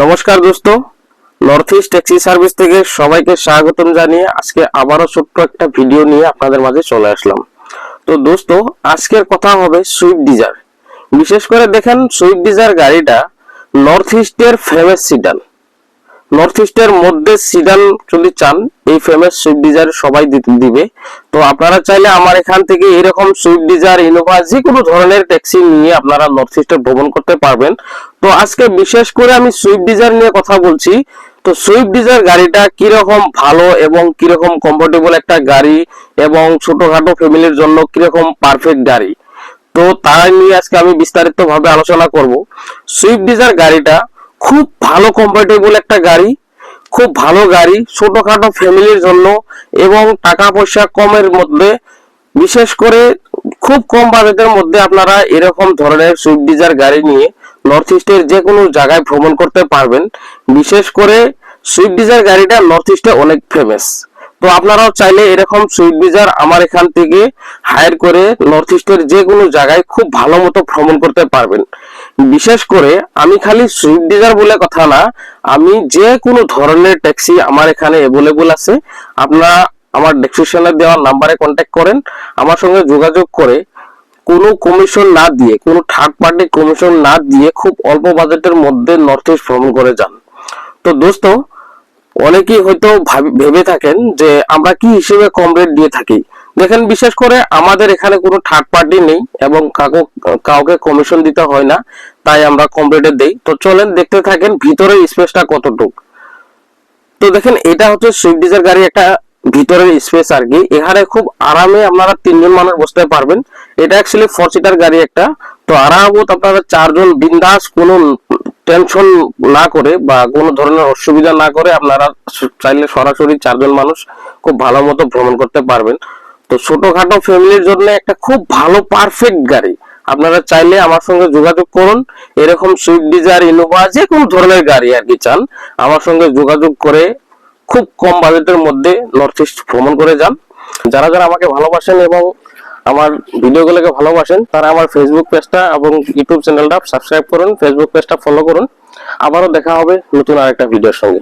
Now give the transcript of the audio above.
নমস্কার দোস্ত, north east taxi service থেকে সবাইকে স্বাগতম জানিয়ে আজকে আবারও ছোট্ট একটা ভিডিও নিয়ে আপনাদের মাঝে চলে আসলাম। তো দোস্ত, আজকের কথা হবে সুইফট ডিজায়ার। বিশেষ করে দেখেন, সুইফট ডিজায়ার গাড়িটা নর্থ ইস্টের ফেমাস সিডান। নর্থ ইস্টের মধ্যে সিডান যদি চান, এই ফেমাস সুইফট ডিজায়ার সবাই দিবে। তো আপনারা চাইলে আমার এখান থেকে এরকম সুইফট ডিজায়ার, ইনোভা, যে কোনো ধরনের ট্যাক্সি নিয়ে আপনারা নর্থ ইস্টে ভ্রমণ করতে পারবেন। তো আজকে বিশেষ করে আমি সুইফট ডিজায়ার নিয়ে কথা বলছি। তো সুইফট ডিজায়ার গাড়িটা কিরকম ভালো এবং কিরকম কমফোর্টেবল একটা গাড়ি, এবং ছোটখাটো ফ্যামিলির জন্য কিরকম পারফেক্ট গাড়ি, তো তাই নিয়ে আজকে আমি বিস্তারিত ভাবে আলোচনা করব। সুইফট ডিজায়ার গাড়িটা খুব ভালো কমফোর্টেবল একটা গাড়ি, খুব ভালো গাড়ি ছোটখাটো ফ্যামিলির জন্য, এবং টাকা পয়সা কমের মধ্যে, বিশেষ করে খুব কম বাজেটের মধ্যে আপনারা এরকম ধরনের সুইফট ডিজায়ার গাড়ি নিয়ে নর্থ ইস্টের যে কোনো জায়গায় ভ্রমণ করতে পারবেন। বিশেষ করে সুইফট ডিজায়ার গাড়িটা নর্থ ইস্টে অনেক ফেমাস। তো আপনারাও চাইলে এরকম সুইফট ডিজায়ার আমার এখান থেকে হায়ার করে নর্থ ইস্টের যে কোনো জায়গায় খুব ভালো মতো ভ্রমণ করতে পারবেন। বিশেষ করে আমি খালি সুইফট ডিজায়ার বলে কথা না, আমি যে কোনো ধরনের ট্যাক্সি আমার এখানে অ্যাভেলেবল আছে। আপনারা আমার ডেসক্রিপশনে দেওয়া নাম্বারে কন্ট্যাক্ট করেন, আমার সঙ্গে যোগাযোগ করে কোনো কমিশন না দিয়ে, কোনো থার্ড পার্টি কমিশন না দিয়ে খুব অল্প বাজেটের মধ্যে নর্থ ইস্ট ভ্রমণ করে যান। তো দোস্ত, অনেকেই হয়তো ভেবে থাকেন যে আমরা কি হিসেবে কম রেট দিয়ে থাকি। দেখেন, বিশেষ করে আমাদের এখানে কোনো থার্ড পার্টি নেই এবং কাউকে কমিশন দিতে হয় না, তাই আমরা কম রেটে দেই। তো চলেন দেখতে থাকেন ভিতরের স্পেসটা কতটুক। তো দেখেন, এটা হচ্ছে সুইফট ডিজায়ার গাড়ি একটা ভিতরের স্পেস আর কি। এখানে খুব আরামে আপনারা 3 জন মানুষ বসতে পারবেন। এটা অ্যাকচুয়ালি 4 সিটার গাড়ি একটা। তো আরামত আপনারা 4 জন বিন্দাস, কোনো টেনশন না করে বা কোনো ধরনের অসুবিধা না করে আপনারা চাইলে সরাসরি 4 জন মানুষ খুব ভালো মতো ভ্রমণ করতে পারবেন। তো ছোটখাটো ফ্যামিলির জন্য একটা খুব ভালো পারফেক্ট গাড়ি। আপনারা চাইলে আমার সঙ্গে যোগাযোগ করুন। এরকম সুইফট ডিজায়ার, ইনোভা, যে কোনো ধরনের গাড়ি আর কি চান, আমার সঙ্গে যোগাযোগ করে খুব কম বাজেটের মধ্যে নর্থ ইস্ট ভ্রমণ করে যান। যারা যারা আমাকে ভালোবাসেন এবং আমার ভিডিওগুলোকে ভালোবাসেন, তারা আমার ফেসবুক পেজটা এবং ইউটিউব চ্যানেলটা সাবস্ক্রাইব করুন, ফেসবুক পেজটা ফলো করুন। আবারও দেখা হবে নতুন আরেকটা ভিডিওর সঙ্গে।